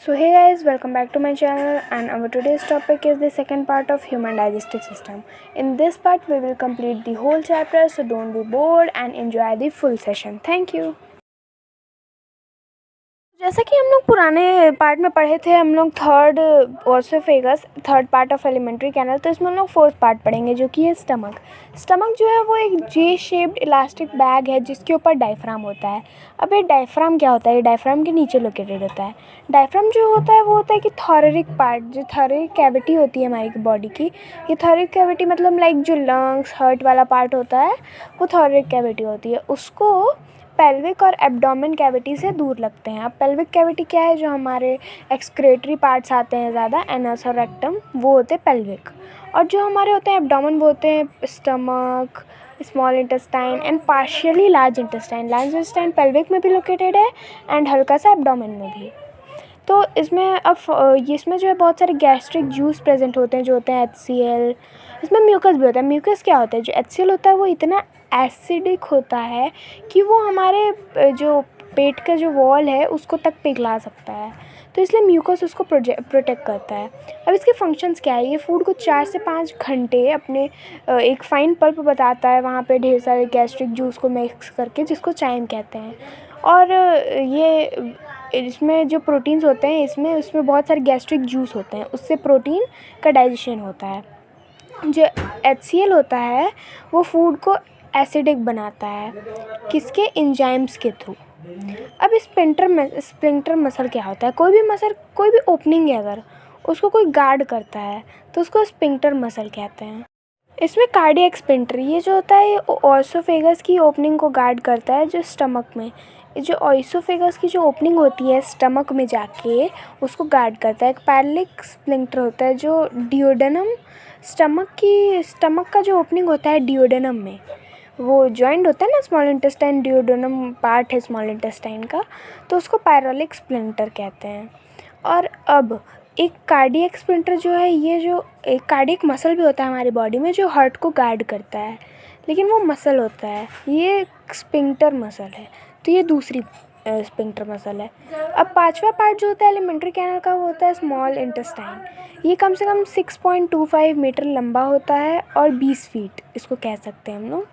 So hey guys, welcome back to my channel, and our today's topic is the second part of human digestive system. In this part we will complete the whole chapter, so don't be bored and enjoy the full session. Thank you. जैसा कि हम लोग पुराने part में पढ़े थे, हम लोग oesophagus third part of alimentary canal, तो इसमें हम लोग फोर्थ पार्ट पढ़ेंगे जो कि है स्टमक जो है वो एक जे शेप्ड इलास्टिक बैग है जिसके ऊपर डायफ्राम होता है। अब ये डायफ्राम क्या होता है? ये डायफ्राम के नीचे लोकेटेड होता है। डायफ्राम जो होता है वो होता है कि थॉरेरिक पार्ट, जो थॉरेरिक कैविटी होती है हमारी बॉडी की, ये थॉरेरिक कैविटी मतलब लाइक जो लंग्स हार्ट वाला पार्ट होता है वो थॉरेरिक कैविटी होती है, उसको पेल्विक और एब्डोमेन कैविटी से दूर लगते हैं। अब पेल्विक कैविटी क्या है? जो हमारे एक्सक्रेटरी पार्ट्स आते हैं ज़्यादा, एनस और रेक्टम, वो होते हैं पेल्विक। और जो हमारे होते हैं एब्डोमेन, वो होते हैं stomach, small intestine and partially large intestine. Large intestine pelvic में भी लोकेटेड है एंड हल्का सा एब्डोमेन में भी। तो इसमें जो है बहुत सारे गैस्ट्रिक जूस प्रेजेंट होते हैं जो होते हैं HCl। इसमें म्यूकस भी होता है। म्यूकस क्या होता है? जो HCl होता है वो इतना एसिडिक होता है कि वो हमारे जो पेट का जो वॉल है उसको तक पिघला सकता है, तो इसलिए म्यूकस उसको प्रोटेक्ट करता है। अब इसके फंक्शंस क्या है? ये फूड को 4 से 5 घंटे अपने एक फाइन पल्प बताता है, वहाँ पे ढेर सारे गैस्ट्रिक जूस को मिक्स करके, जिसको चाइम कहते हैं। और ये इसमें जो प्रोटीन्स होते हैं उसमें बहुत सारे गैस्ट्रिक जूस होते हैं, उससे प्रोटीन का डाइजेशन होता है। जो HCl होता है वो फूड को एसिडिक बनाता है, किसके? एंजाइम्स के थ्रू। अब स्पिंक्टर मसल क्या होता है? कोई भी ओपनिंग है अगर उसको कोई गार्ड करता है तो उसको स्पिंक्टर मसल कहते हैं। इसमें कार्डियक स्पिंक्टर ये जो होता है ओसोफेगस की ओपनिंग को गार्ड करता है, जो स्टमक में जो ओसोफेगस की जो ओपनिंग होती है स्टमक में जाके उसको गार्ड करता है। एक पैरेलिक स्पिंक्टर होता है जो डिओडेनम, स्टमक का जो ओपनिंग होता है डिओडेनम में, वो जॉइंट होता है ना, स्मॉल इंटेस्टाइन डिओडेनम पार्ट है स्मॉल इंटेस्टाइन का, तो उसको पैरेलिक स्पिंक्टर कहते हैं। और अब एक कार्डियक स्पिंक्टर जो है, ये जो एक कार्डियक मसल भी होता है हमारी बॉडी में जो हार्ट को गार्ड करता है, लेकिन वो मसल होता है, ये स्पिंक्टर मसल है, तो ये दूसरी स्पिंक्टर मसल है। अब पांचवा पार्ट जो होता है एलिमेंट्री कैनल का वो होता है स्मॉल इंटेस्टाइन। ये कम से कम 6.25 मीटर लंबा होता है और 20 फीट इसको कह सकते हैं हम लोग।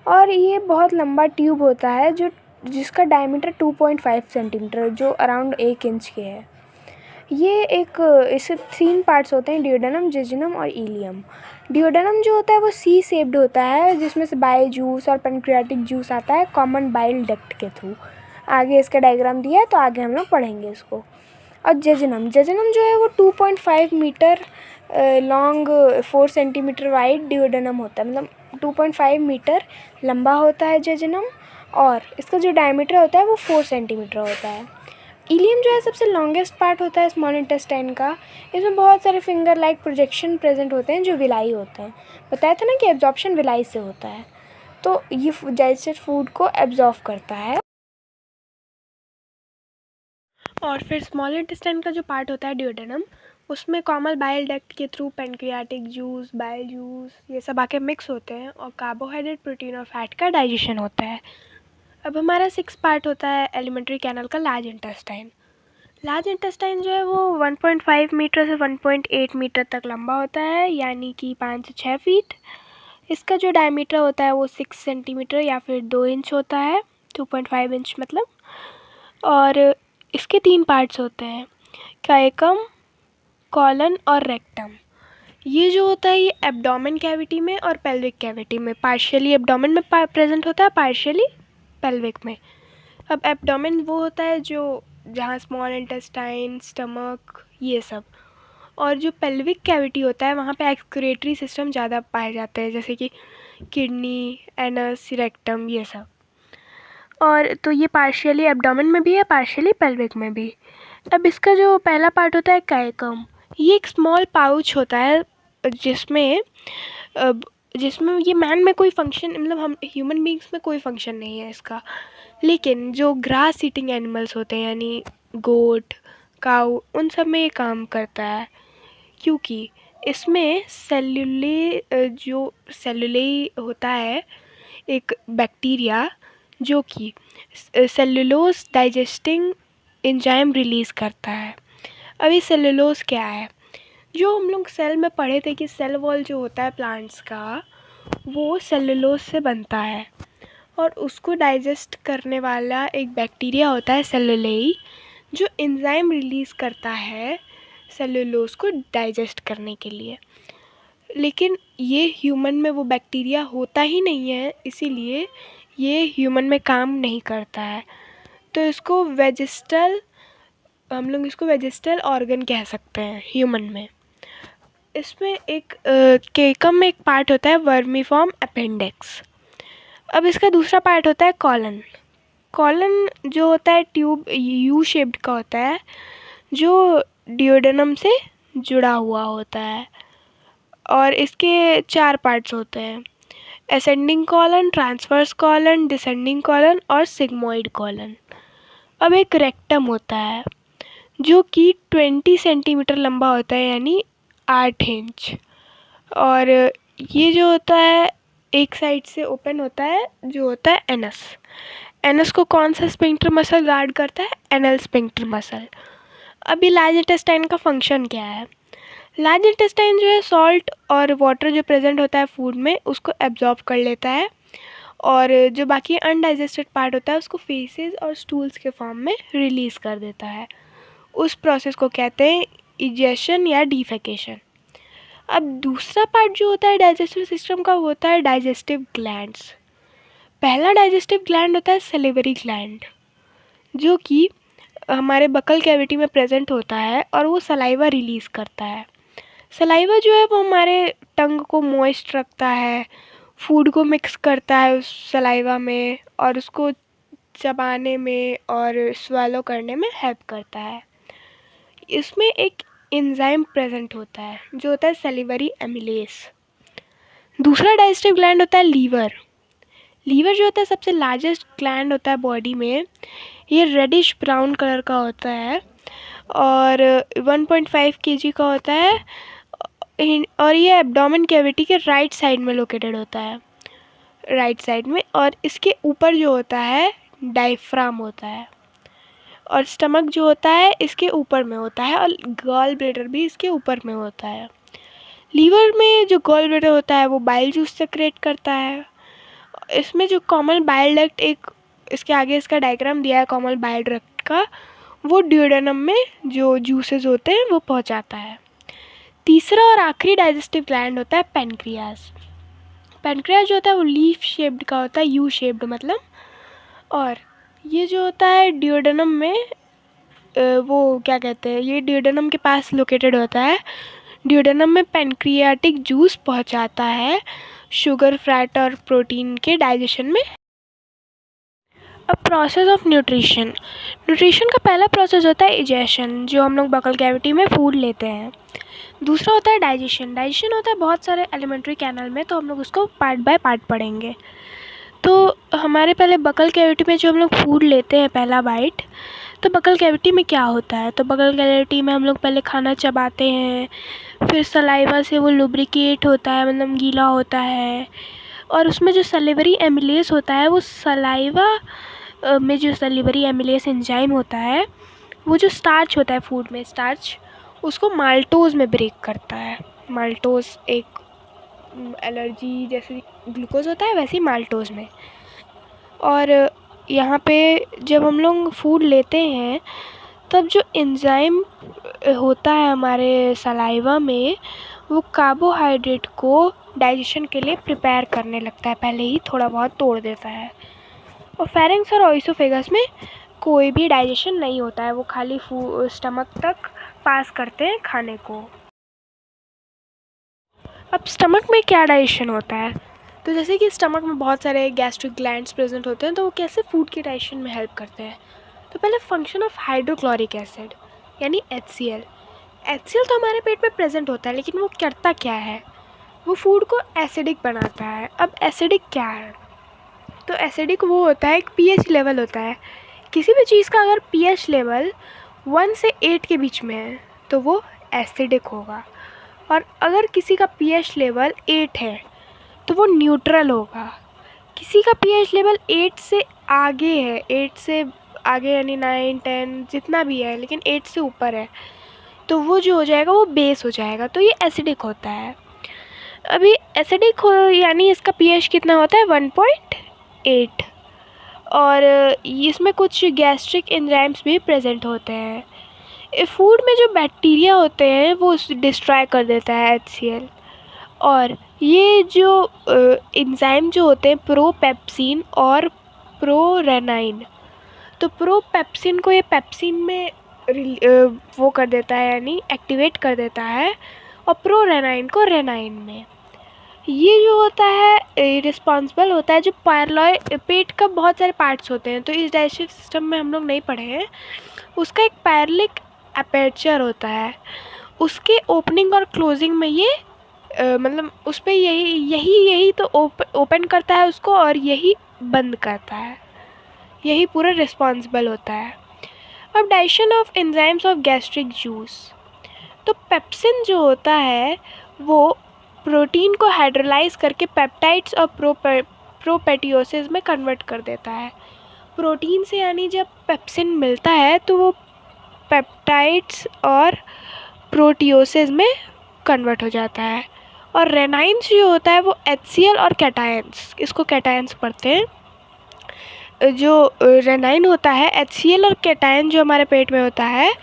और ये बहुत लंबा ट्यूब होता है जिसका डायमीटर 2.5 सेंटीमीटर, जो अराउंड 1 इंच के है। इससे 3 पार्ट्स होते हैं, डिओडेनम, जेजुनम और इलियम। डिओडेनम जो होता है वो सी शेप्ड होता है, जिसमें से बाइल जूस और पैनक्रियाटिक जूस आता है कॉमन बाइल डक्ट के थ्रू। आगे इसका डायग्राम दिया है तो आगे हम लोग पढ़ेंगे इसको। और जेजुनम जो है वो 2.5 metre long, 4 centimetre wide duodenum होता है, मतलब 2.5 मीटर लंबा होता है जेजुनम, और इसका जो डायमीटर होता है वो 4 सेंटीमीटर होता है। इलियम जो है सबसे लॉन्गेस्ट पार्ट होता है स्मॉल इंटेस्टाइन का। इसमें बहुत सारे फिंगर लाइक प्रोजेक्शन प्रेजेंट होते हैं जो विलाई होते हैं। बताया था ना कि एब्जॉर्प्शन विलाई से होता है, तो ये डाइजेस्टेड फूड को एब्जॉर्ब करता है। और फिर स्मॉल इंटेस्टाइन का जो पार्ट होता है डिओडेनम, उसमें कॉमन बाइल डक्ट के through pancreatic juice, bile juice, ये सब आके मिक्स होते हैं और कार्बोहाइड्रेट, प्रोटीन और फैट का डाइजेशन होता है। अब हमारा 6 पार्ट होता है एलिमेंट्री कैनल का लार्ज इंटेस्टाइन। लार्ज इंटेस्टाइन जो है वो 1.5 मीटर से 1.8 मीटर तक लंबा होता है, यानी कि 5 से 6 फीट। इसका जो डायमीटर होता है वो 6 सेंटीमीटर या फिर 2 इंच होता है, 2.5 इंच मतलब। और इसके 3 पार्ट्स होते हैं, कायकम, कॉलन और रेक्टम। ये जो होता है ये एब्डोमेन कैविटी में और पेल्विक कैविटी में, पार्शियली एब्डोमेन में प्रेजेंट होता है, पार्शियली पेल्विक में। अब एब्डोमेन वो होता है जो जहाँ स्मॉल इंटेस्टाइन, स्टमक, ये सब। और जो पेल्विक कैविटी होता है वहाँ पे एक्सक्रेटरी सिस्टम ज़्यादा पाए जाते हैं, जैसे कि किडनी, एनस, रेक्टम, ये सब। और तो ये पार्शियली एब्डोमेन में भी है, पार्शियली पेल्विक में भी। अब इसका जो पहला पार्ट होता है कायकम, ये एक स्मॉल पाउच होता है जिसमें जिसमें ये मैन में कोई फंक्शन, मतलब हम ह्यूमन बींग्स में कोई फंक्शन नहीं है इसका, लेकिन जो ग्रास ईटिंग एनिमल्स होते हैं यानी गोट, काऊ, उन सब में ये काम करता है, क्योंकि इसमें सेलुले होता है एक बैक्टीरिया जो कि सेलुलोज डाइजेस्टिंग एंजाइम रिलीज़ करता है। अभी सेलुलोज क्या है? जो हम लोग सेल में पढ़े थे कि सेल वॉल जो होता है प्लांट्स का, वो सेलुलोज से बनता है और उसको डाइजेस्ट करने वाला एक बैक्टीरिया होता है सेलुलोई, जो एंजाइम रिलीज़ करता है सेलुलोज को डाइजेस्ट करने के लिए। लेकिन ये ह्यूमन में वो बैक्टीरिया होता ही नहीं है, इसीलिए ये ह्यूमन में काम नहीं करता है। तो इसको वेजिस्टल, हम लोग इसको वेजिस्टल ऑर्गन कह सकते हैं ह्यूमन में। इसमें एक केकम में एक पार्ट होता है वर्मीफॉर्म अपेंडिक्स। अब इसका दूसरा पार्ट होता है कॉलन। कॉलन जो होता है ट्यूब यू शेप्ड का होता है, जो डियोडेनम से जुड़ा हुआ होता है और इसके 4 पार्ट्स होते हैं: ascending colon, transverse colon, descending colon और सिग्मोइड कॉलन। अब एक रेक्टम होता है जो कि 20 सेंटीमीटर लंबा होता है, यानी 8 इंच। और ये जो होता है एक साइड से ओपन होता है, जो होता है एनस। एनस को कौन सा स्फिंक्टर मसल गार्ड करता है? Anal sphincter muscle. अभी लार्ज इंटेस्टाइन का फंक्शन क्या है? लार्ज इंटेस्टाइन जो है सॉल्ट और वाटर जो प्रेजेंट होता है फूड में, उसको एब्जॉर्ब कर लेता है और जो बाकी अनडाइजेस्टेड पार्ट होता है उसको फेसेस और स्टूल्स के फॉर्म में रिलीज़ कर देता है। उस प्रोसेस को कहते हैं इजेशन या डिफेकेशन। अब दूसरा पार्ट जो होता है डाइजेस्टिव सिस्टम का, वो होता है डाइजेस्टिव ग्लैंड्स। पहला डाइजेस्टिव ग्लैंड होता है सलिवरी ग्लैंड, जो कि हमारे बकल कैविटी में प्रेजेंट होता है और वो सलाइवा रिलीज़ करता है। सलाइवा जो है वो हमारे टंग को मॉइस्ट रखता है, फूड को मिक्स करता है उस सलाइवा में और उसको चबाने में और स्वेलो करने में हेल्प करता है। इसमें एक एंजाइम प्रेजेंट होता है जो होता है सलिवरी एमिलेस। दूसरा डाइजेस्टिव ग्लैंड होता है लीवर। लीवर जो होता है सबसे लार्जेस्ट ग्लैंड होता है बॉडी में। ये रेडिश ब्राउन कलर का होता है और 1.5 kg का होता है और ये एब्डोमेन कैविटी के राइट साइड में लोकेटेड होता है, राइट साइड में। और इसके ऊपर जो होता है डायफ्राम होता है और स्टमक जो होता है इसके ऊपर में होता है और गॉल ब्लैडर भी इसके ऊपर में होता है। लीवर में जो गॉल ब्लैडर होता है वो बाइल जूस सेक्रेट करता है। इसमें जो कॉमन बाइल डक्ट, एक इसके आगे इसका डायग्राम दिया है कॉमन बाइल डक्ट का, वो ड्यूडेनम में जो जूसेस होते हैं वो पहुंचाता है। तीसरा और आखिरी डाइजेस्टिव ग्लैंड होता है पेनक्रियाज। पेनक्रियाज जो होता है वो लीफ शेप्ड का होता है, यू शेप्ड मतलब। और ये जो होता है ड्यूडेनम में वो क्या कहते हैं, ये ड्यूडेनम के पास लोकेटेड होता है। ड्यूडेनम में पेनक्रियाटिक जूस पहुंचाता है शुगर, फैट और प्रोटीन के डाइजेशन में। अब प्रोसेस ऑफ न्यूट्रिशन। न्यूट्रिशन का पहला प्रोसेस होता है इजेशन, जो हम लोग बकल कैविटी में फूड लेते हैं। दूसरा होता है डाइजेशन। डाइजेशन होता है बहुत सारे एलिमेंट्री कैनल में, तो हम लोग उसको पार्ट बाय पार्ट पढ़ेंगे। तो हमारे पहले बकल कैविटी में जो हम लोग फूड लेते हैं पहला बाइट, तो बकल कैविटी में क्या होता है? तो बकल कैविटी में हम लोग पहले खाना चबाते हैं, फिर सलाइवा से वो लुब्रिकेट होता है, मतलब गीला होता है। और उसमें जो सलिवरी एमिलेस होता है, वो सलाइवा में जो सलिवरी एमिलेस एंजाइम होता है, वो जो स्टार्च होता है फूड में, स्टार्च, उसको माल्टोज में ब्रेक करता है। माल्टोज एक एलर्जी जैसे ग्लूकोज होता है, वैसे ही माल्टोज में। और यहाँ पे जब हम लोग फूड लेते हैं तब जो एंजाइम होता है हमारे सलाइवा में, वो कार्बोहाइड्रेट को डाइजेशन के लिए प्रिपेयर करने लगता है, पहले ही थोड़ा बहुत तोड़ देता है। और फेरिंग्स और ओइसोफेगस में कोई भी डाइजेशन नहीं होता है, वो खाली स्टमक तक पास करते हैं खाने को। अब स्टमक में क्या डाइजेशन होता है? तो जैसे कि स्टमक में बहुत सारे गैस्ट्रिक ग्लैंड्स प्रेजेंट होते हैं, तो वो कैसे फूड के डाइजेशन में हेल्प करते हैं? तो पहले फंक्शन ऑफ हाइड्रोक्लोरिक एसिड यानी HCl। HCl तो हमारे पेट में प्रेजेंट होता है, लेकिन वो करता क्या है? वो फूड को एसिडिक बनाता है। अब एसिडिक क्या है? तो एसिडिक वो होता है, एक pH लेवल होता है। किसी भी चीज़ का अगर pH लेवल 1 से 8 के बीच में है तो वो एसिडिक होगा, और अगर किसी का pH लेवल 8 है तो वो न्यूट्रल होगा। किसी का pH लेवल 8 से आगे है, 8 से आगे यानी 9, 10 जितना भी है, लेकिन 8 से ऊपर है, तो वो जो हो जाएगा वो बेस हो जाएगा, तो ये एसिडिक होता है। अभी एसिडिक हो यानी इसका पीएच कितना होता है 1.8, और इसमें कुछ गैस्ट्रिक एंजाइम्स भी प्रेजेंट होते हैं। फूड में जो बैक्टीरिया होते हैं वो डिस्ट्रॉय कर देता है HCl, और ये जो एंजाइम जो होते हैं प्रोपेप्सिन और प्रोरेनाइन, तो प्रोपेप्सिन को ये पेप्सिन में वो कर देता है यानी एक्टिवेट कर देता है, और प्रोरेनाइन को रेनाइन में। ये जो होता है रिस्पॉन्सिबल होता है जो पेट का बहुत सारे पार्ट्स होते हैं, तो इस डाइजेस्टिव सिस्टम में हम लोग नहीं पढ़े हैं, उसका एक पैरलिक अपर्चर होता है, उसके ओपनिंग और क्लोजिंग में ये मतलब उस पर यही तो ओपन करता है उसको, और यही बंद करता है, यही पूरा रिस्पॉन्सिबल होता है। अब digestion of enzymes of gastric juice, तो पेप्सिन जो होता है वो प्रोटीन को हाइड्रोलाइज करके पेप्टाइड्स और प्रोपेटियोसिस में कन्वर्ट कर देता है। प्रोटीन से यानी जब पेप्सिन मिलता है तो वो पेप्टाइड्स और प्रोटियोसिस में कन्वर्ट हो जाता है। और रेनाइन्स जो होता है वो HCl और कैटायंस, इसको कैटायंस पढ़ते हैं। जो रेनाइन होता है HCl और कैटायन जो हमारे पेट में होता है,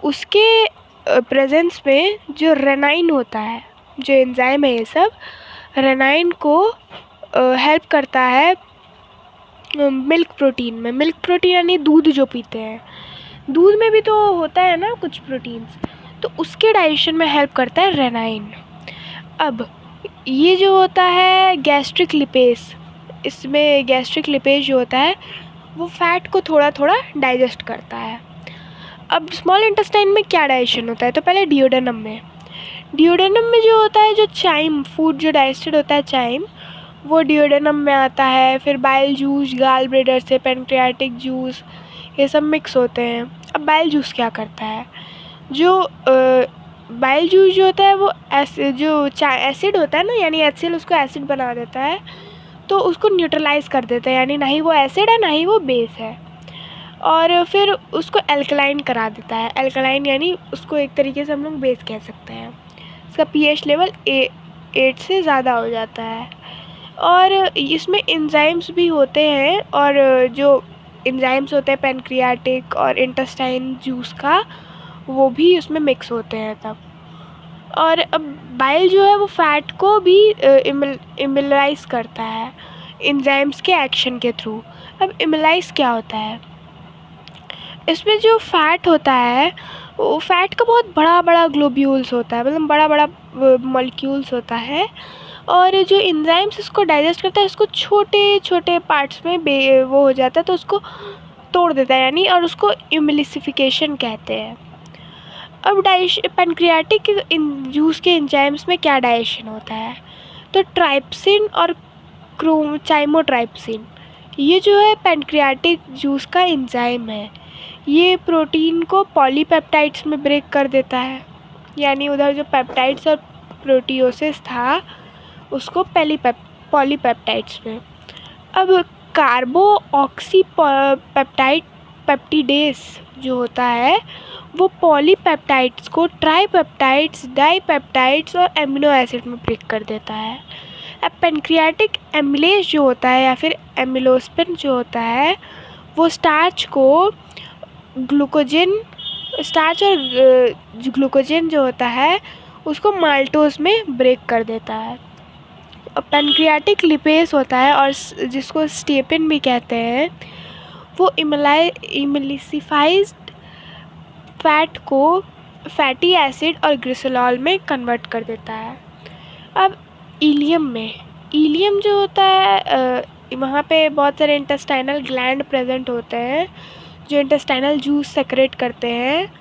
उसके प्रेजेंस में जो रेनाइन होता है, जो एंजाइम है, ये सब रेनाइन को हेल्प करता है मिल्क प्रोटीन में। मिल्क प्रोटीन यानी दूध जो पीते हैं, दूध में भी तो होता है ना कुछ प्रोटीन्स, तो उसके डाइजेशन में हेल्प करता है रेनाइन। अब ये जो होता है गैस्ट्रिक लिपेज, इसमें गैस्ट्रिक लिपेज जो होता है वो फैट को थोड़ा थोड़ा डाइजेस्ट करता है। अब स्मॉल इंटेस्टाइन में क्या डाइजेशन होता है, तो पहले डिओडेनम में जो होता है, जो चाइम फूड जो डाइजेस्टेड होता है चाइम, वो डिओडेनम में आता है। फिर बाइल जूस, गाल ब्लेडर से पैनक्रियाटिक जूस, ये सब मिक्स होते हैं। अब बाइल जूस क्या करता है, जो बाइल जूस जो होता है वो एसिड होता है ना, यानी HCl उसको एसिड बना देता है, तो उसको न्यूट्रलाइज कर देता है, यानी ना ही वो एसिड है ना ही वो बेस है, और फिर उसको एल्कलाइन करा देता है। एल्कलाइन यानी उसको एक तरीके से हम लोग बेस कह सकते हैं। इसका pH लेवल 8 से ज़्यादा हो जाता है। और इसमें एंजाइम्स भी होते हैं, और जो एंजाइम्स होते हैं पैनक्रियाटिक और इंटेस्टाइन जूस का, वो भी उसमें मिक्स होते हैं तब। और अब बाइल जो है वो फैट को भी इमलाइज करता है एंजाइम्स के एक्शन के थ्रू। अब इमलाइज क्या होता है, इसमें जो फैट होता है वो फैट का बहुत बड़ा बड़ा ग्लोब्यूल्स होता है, मतलब बड़ा बड़ा मॉलिक्यूल्स होता है, और जो एंजाइम्स इसको डाइजेस्ट करता है इसको छोटे छोटे पार्ट्स में वो हो जाता है, तो उसको तोड़ देता है यानी, और उसको इमलिसिफिकेशन कहते हैं। अब पैनक्रियाटिक जूस के एंजाइम्स में क्या डाइजेशन होता है, तो ट्राइप्सिन और चाइमोट्राइप्सिन, ये जो है पैनक्रियाटिक जूस का एंजाइम है, ये प्रोटीन को पॉलीपेप्टाइड्स में ब्रेक कर देता है, यानी उधर जो पेप्टाइड्स और प्रोटियोसिस था उसको पॉलीपेप्टाइड्स में। अब कार्बो ऑक्सी पेप्टिडेस जो होता है वो पॉलीपेप्टाइड्स को ट्राईपेप्टाइड्स, डाईपेप्टाइड्स और एमिनो एसिड में ब्रेक कर देता है। अब पेनक्रियाटिक एमिलेज जो होता है या फिर एमिलोस्पिन जो होता है वो स्टार्च और ग्लूकोजन जो होता है उसको माल्टोज में ब्रेक कर देता है। पैनक्रियाटिक लिपेज होता है और जिसको स्टेपिन भी कहते हैं, वो इमलिसिफाइज्ड फैट को फैटी एसिड और ग्लिसरॉल में कन्वर्ट कर देता है। अब इलियम जो होता है वहाँ पे बहुत सारे इंटेस्टाइनल ग्लैंड प्रेजेंट होते हैं जो इंटेस्टाइनल जूस सेक्रेट करते हैं,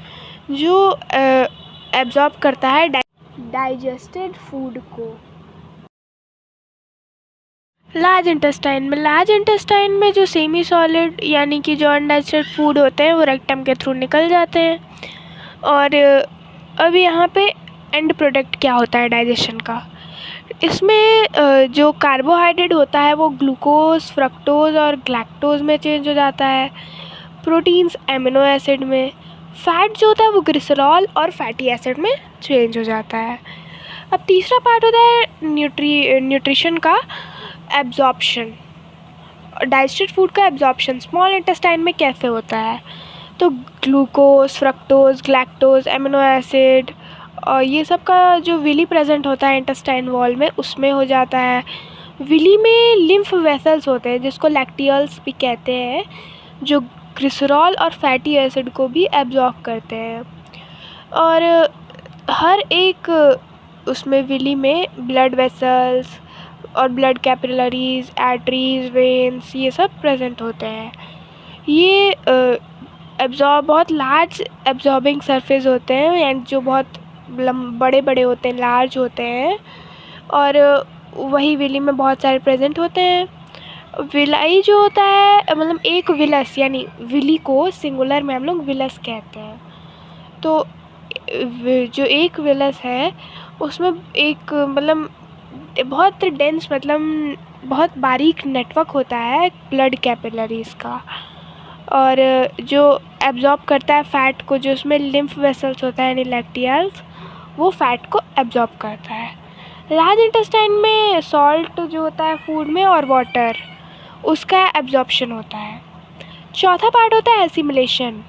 जो एब्जॉर्ब करता है डाइजेस्टेड फूड को। लार्ज इंटेस्टाइन में जो सेमी सॉलिड यानी कि जो अनडाइजेस्टेड फूड होते हैं वो रेक्टम के थ्रू निकल जाते हैं। और अब यहाँ पे एंड प्रोडक्ट क्या होता है डाइजेशन का, इसमें जो कार्बोहाइड्रेट होता है वो ग्लूकोज, फ्रक्टोज और ग्लैक्टोज में चेंज हो जाता है, प्रोटीन्स एमिनो एसिड में, फैट जो होता है वो ग्लिसरॉल और फैटी एसिड में चेंज हो जाता है। अब तीसरा पार्ट होता है न्यूट्रिशन का एब्जॉर्प्शन, डाइजेस्टेड फूड का एब्जॉर्प्शन स्मॉल इंटेस्टाइन में कैसे होता है। तो glucose, fructose, lactose, amino acid और ये सब का जो विली प्रेजेंट होता है इंटेस्टाइन वॉल में उसमें हो जाता है। विली में लिम्फ वेसल्स होते हैं जिसको लैक्टियल्स भी कहते हैं, जो ग्लिसरॉल और फैटी एसिड को भी एब्जॉर्ब करते हैं। और हर एक उसमें विली में ब्लड वेसल्स और ब्लड कैपिलरीज, आर्टरीज, वेन्स ये सब प्रेजेंट होते हैं। ये बहुत लार्ज एब्जॉर्बिंग सरफेस होते हैं एंड जो बहुत बड़े बड़े होते हैं, लार्ज होते हैं, और वही विली में बहुत सारे प्रेजेंट होते हैं। विलाई जो होता है मतलब एक विलस, यानी विली को सिंगुलर में हम लोग विलस कहते हैं। तो जो एक विलस है उसमें एक मतलब बहुत डेंस मतलब बहुत बारीक नेटवर्क होता है ब्लड कैपिलरीज का, और जो एब्जॉर्ब करता है फ़ैट को, जो उसमें लिम्फ वेसल्स होता है यानी लैक्टियल्स, वो फ़ैट को एब्जॉर्ब करता है। लार्ज इंटेस्टाइन में सॉल्ट जो होता है फूड में और वाटर, उसका एब्जॉर्प्शन होता है। चौथा पार्ट होता है एसिमिलेशन।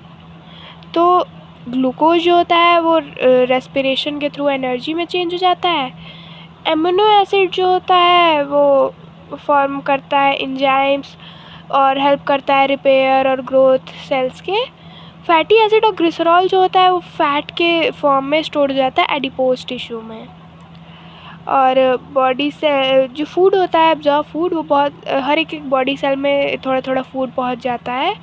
तो ग्लूकोज जो होता है वो रेस्पिरेशन के थ्रू एनर्जी में चेंज हो जाता है। एमिनो एसिड जो होता है वो फॉर्म करता है एंजाइम्स और हेल्प करता है रिपेयर और ग्रोथ सेल्स के। फैटी एसिड और ग्लिसरॉल जो होता है वो फैट के फॉर्म में स्टोर हो जाता है एडिपोज टिश्यू में। और बॉडी से जो फूड होता है एब्जॉर्ब फूड, वो बहुत हर एक बॉडी सेल में थोड़ा थोड़ा फूड पहुंच जाता है,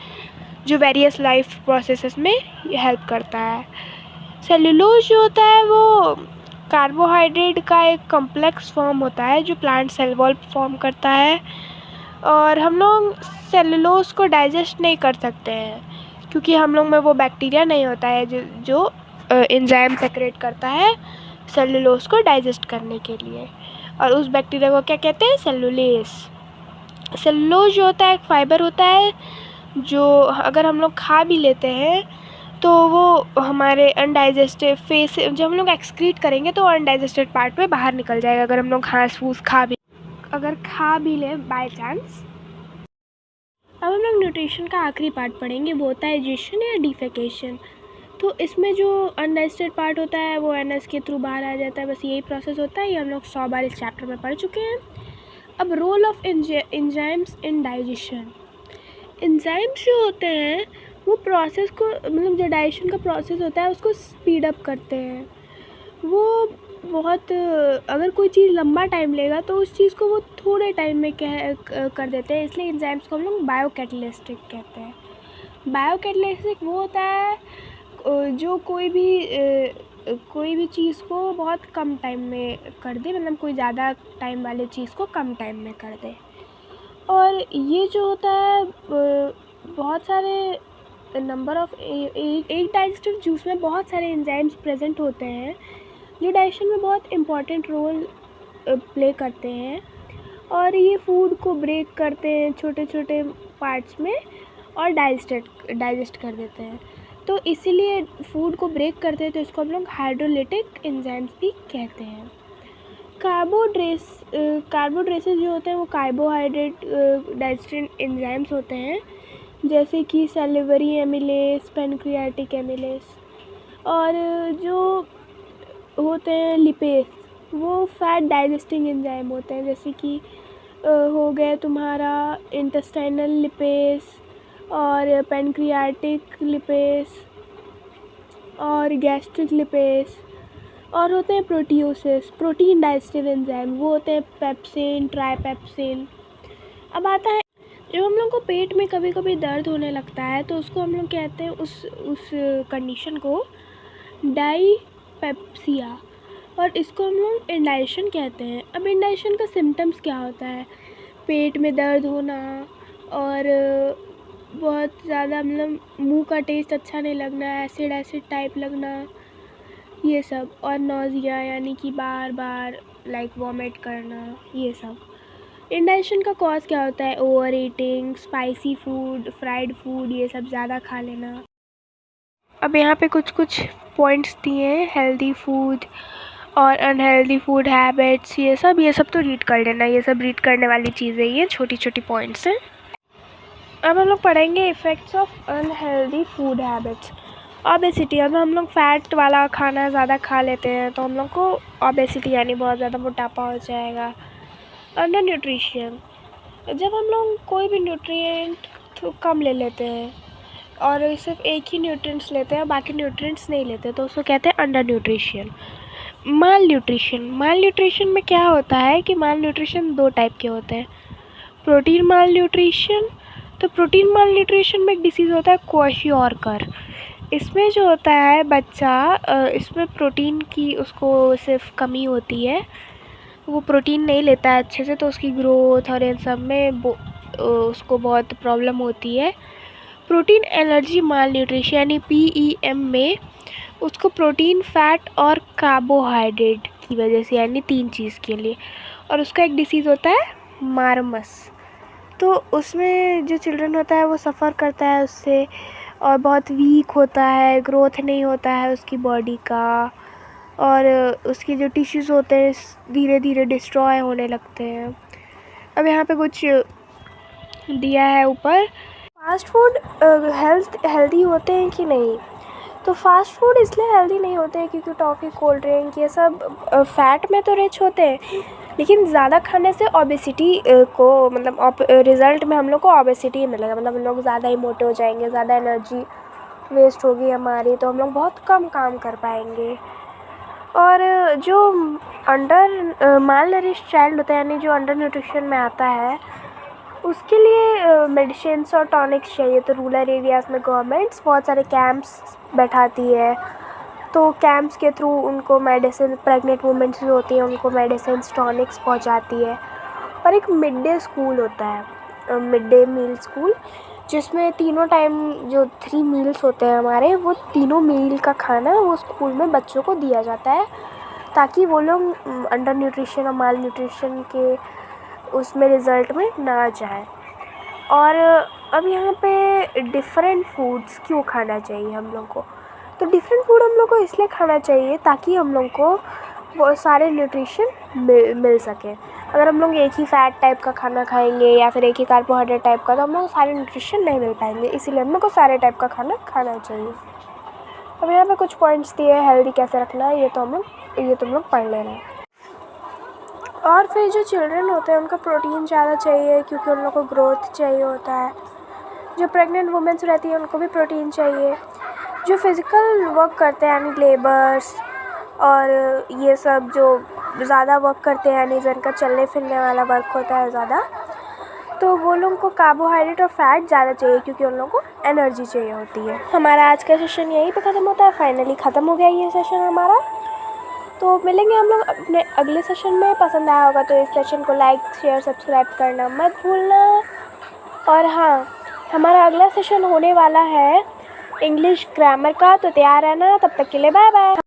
जो वेरियस लाइफ प्रोसेसेस में हेल्प करता है। सेलुलोज जो होता है वो कार्बोहाइड्रेट का एक कॉम्प्लेक्स फॉर्म होता है जो प्लांट सेल वॉल फॉर्म करता है, और हम लोग सेलुलोज को डाइजेस्ट नहीं कर सकते हैं क्योंकि हम लोग में वो बैक्टीरिया नहीं होता है जो एंजाइम सेक्रेट करता है सेलुलोज को डाइजेस्ट करने के लिए, और उस बैक्टीरिया को क्या कहते हैं, सेलुलेज। सेलुलोज जो होता है एक फाइबर होता है जो अगर हम लोग खा भी लेते हैं तो वो हमारे अनडाइजेस्टेड फेस, जब हम लोग एक्सक्रीट करेंगे तो अनडाइजेस्टेड पार्ट में बाहर निकल जाएगा अगर हम लोग घास फूस अगर खा भी लें बाय चांस। अब हम लोग न्यूट्रिशन का आखिरी पार्ट पढ़ेंगे, वो होता है डाइजेशन या डिफेकेशन। तो इसमें जो अनडाइजेस्टेड पार्ट होता है वो एनएस के थ्रू बाहर आ जाता है, बस यही प्रोसेस होता है। ये हम लोग 100 बार इस चैप्टर में पढ़ चुके हैं। अब role of enzymes in digestion. Enzymes जो होते हैं वो प्रोसेस को मतलब जो डाइजेशन का प्रोसेस होता है उसको स्पीड अप करते हैं। वो बहुत अगर कोई चीज़ लंबा टाइम लेगा तो उस चीज़ को वो थोड़े टाइम में कर देते हैं, इसलिए एंजाइम्स को हम लोग बायोकैटलिस्टिक कहते हैं। बायोकैटलिस्टिक वो होता है जो कोई भी चीज़ को बहुत कम टाइम में कर दे, मतलब कोई ज़्यादा टाइम वाले चीज़ को कम टाइम में कर दे। और ये जो होता है बहुत सारे नंबर ऑफ एक डाइजेस्टिव जूस में बहुत सारे एंजाइम्स प्रेजेंट होते हैं जो डाइजेशन में बहुत इम्पॉर्टेंट रोल प्ले करते हैं, और ये फूड को ब्रेक करते हैं छोटे छोटे पार्ट्स में और डाइजेस्ट कर देते हैं। तो इसीलिए फूड को ब्रेक करते हैं, तो इसको हम लोग हाइड्रोलिटिक एंजाइम्स भी कहते हैं। कार्बोड्रेसेस जो होते हैं वो कार्बोहाइड्रेट डाइजेस्टिव एंजाइम्स होते हैं, जैसे कि सैलिवरी एमिलेस, पैनक्रियाटिक एमिलेस। और जो होते हैं लिपेस, वो फैट डाइजेस्टिंग एंजाइम होते हैं, जैसे कि हो गए तुम्हारा इंटेस्टाइनल लिपेस और पैनक्रियाटिक लिपेस और गैस्ट्रिक लिपेस। और होते हैं प्रोटियोसिस, प्रोटीन डाइजेस्टिव एंजाइम, वो होते हैं पेप्सिन, ट्राइपेप्सिन। अब आता है जब हम लोग को पेट में कभी कभी दर्द होने लगता है तो उसको हम लोग कहते हैं उस कंडीशन को डाइपेप्सिया, और इसको हम लोग इंडाइजेशन कहते हैं। अब इंडाइजेशन का सिम्टम्स क्या होता है, पेट में दर्द होना और बहुत ज़्यादा मतलब मुंह का टेस्ट अच्छा नहीं लगना, एसिड टाइप लगना, ये सब, और नोज़िया यानी कि बार बार लाइक वॉमिट करना, ये सब। इंडाइजेशन का कॉज क्या होता है, over eating, spicy food, fried food, ये सब ज़्यादा खा लेना। अब यहाँ पे कुछ कुछ पॉइंट्स दिए हैं, हेल्दी फूड और अनहेल्दी फूड हैबिट्स, ये सब तो रीड कर लेना, ये सब रीड करने वाली चीज़ें, ये छोटी छोटी पॉइंट्स हैं। अब हम लोग पढ़ेंगे effects of unhealthy food habits. Obesity, अब हम लोग फैट वाला खाना ज़्यादा खा लेते हैं तो हम लोग को ओबेसिटी यानी बहुत ज़्यादा मोटापा हो जाएगा। अंडर न्यूट्रिशन, जब हम लोग कोई भी न्यूट्रिएंट तो कम ले लेते हैं और सिर्फ एक ही न्यूट्रिएंट्स लेते हैं, बाकी न्यूट्रिएंट्स नहीं लेते, तो उसको कहते हैं अंडर न्यूट्रिशन। माल न्यूट्रिशन में क्या होता है कि माल न्यूट्रिशन 2 टाइप के होते हैं। प्रोटीन माल न्यूट्रिशन, तो प्रोटीन माल न्यूट्रिशन में एक डिसीज़ होता है क्वाशियोरकर। इसमें जो होता है बच्चा, इसमें प्रोटीन की उसको सिर्फ कमी होती है, वो प्रोटीन नहीं लेता है अच्छे से, तो उसकी ग्रोथ और इन सब में उसको बहुत प्रॉब्लम होती है। प्रोटीन एनर्जी माल न्यूट्रिशन यानी PEM में उसको प्रोटीन, फैट और कार्बोहाइड्रेट की वजह से, यानी 3 चीज़ के लिए। और उसका एक डिसीज़ होता है मारमस, तो उसमें जो चिल्ड्रन होता है वो सफ़र करता है उससे और बहुत वीक होता है, ग्रोथ नहीं होता है उसकी बॉडी का, और उसके जो टिश्यूज़ होते हैं धीरे धीरे डिस्ट्रॉय होने लगते हैं। अब यहाँ पे कुछ दिया है ऊपर, फास्ट फूड हेल्दी होते हैं कि नहीं। तो फास्ट फूड इसलिए हेल्दी नहीं होते हैं क्योंकि टॉफ़ी, कोल्ड ड्रिंक, ये सब फ़ैट में तो रिच होते हैं, लेकिन ज़्यादा खाने से ओबेसिटी को मतलब रिज़ल्ट में हम लोग को ओबेसिटी ही मिलेगा, मतलब हम लोग ज़्यादा ही मोटे हो जाएंगे, ज़्यादा एनर्जी वेस्ट होगी हमारी, तो हम लोग बहुत कम काम कर पाएंगे। और जो अंडर माल नरिश्ड चाइल्ड होता है, यानी जो अंडर न्यूट्रिशन में आता है, उसके लिए मेडिसिन्स और टॉनिक्स चाहिए। तो रूरल एरियाज़ में गवर्नमेंट्स बहुत सारे कैंप्स बैठाती है, तो कैंप्स के थ्रू उनको मेडिसिन, प्रेग्नेंट वुमेन्स जो होती हैं उनको मेडिसिन्स, टॉनिक्स पहुंचाती है। और एक मिड डे स्कूल होता है, मिड डे मील स्कूल, जिसमें तीनों टाइम जो 3 मील्स होते हैं हमारे, वो तीनों मील का खाना वो स्कूल में बच्चों को दिया जाता है, ताकि वो लोग अंडर न्यूट्रिशन और माल न्यूट्रिशन के उसमें रिज़ल्ट में ना जाए। और अब यहाँ पे डिफ़रेंट फूड्स क्यों खाना चाहिए हम लोग को, तो डिफ़रेंट फूड हम लोग को इसलिए खाना चाहिए ताकि हम लोग को वो सारे न्यूट्रिशन मिल सके। अगर हम लोग एक ही फ़ैट टाइप का खाना खाएंगे या फिर एक ही कार्बोहाइड्रेट टाइप का, तो हम लोग सारे न्यूट्रिशन नहीं मिल पाएंगे, इसीलिए हम लोग को सारे टाइप का खाना खाना चाहिए। अब यहाँ पे कुछ पॉइंट्स दिए हैं हेल्दी कैसे रखना है, ये तुम लोग पढ़ लेना। और फिर जो चिल्ड्रन होते हैं उनको प्रोटीन ज़्यादा चाहिए क्योंकि उन लोग को ग्रोथ चाहिए होता है। जो प्रेग्नेंट वुमेन्स रहती हैं उनको भी प्रोटीन चाहिए। जो फिज़िकल वर्क करते हैं यानी लेबर्स और ये सब जो ज़्यादा वर्क करते हैं, यानी जिनका चलने फिरने वाला वर्क होता है ज़्यादा, तो वो लोगों को कार्बोहाइड्रेट और फैट ज़्यादा चाहिए क्योंकि उन लोगों को एनर्जी चाहिए होती है। हमारा आज का सेशन यहीं पे ख़त्म होता है, फाइनली ख़त्म हो गया ये सेशन हमारा। तो मिलेंगे हम लोग अपने अगले सेशन में। पसंद आया होगा तो इस सेशन को लाइक, शेयर, सब्सक्राइब करना मत भूलना। और हाँ, हमारा अगला सेशन होने वाला है इंग्लिश ग्रामर का, तो तैयार रहना। तब तक के लिए बाय बाय।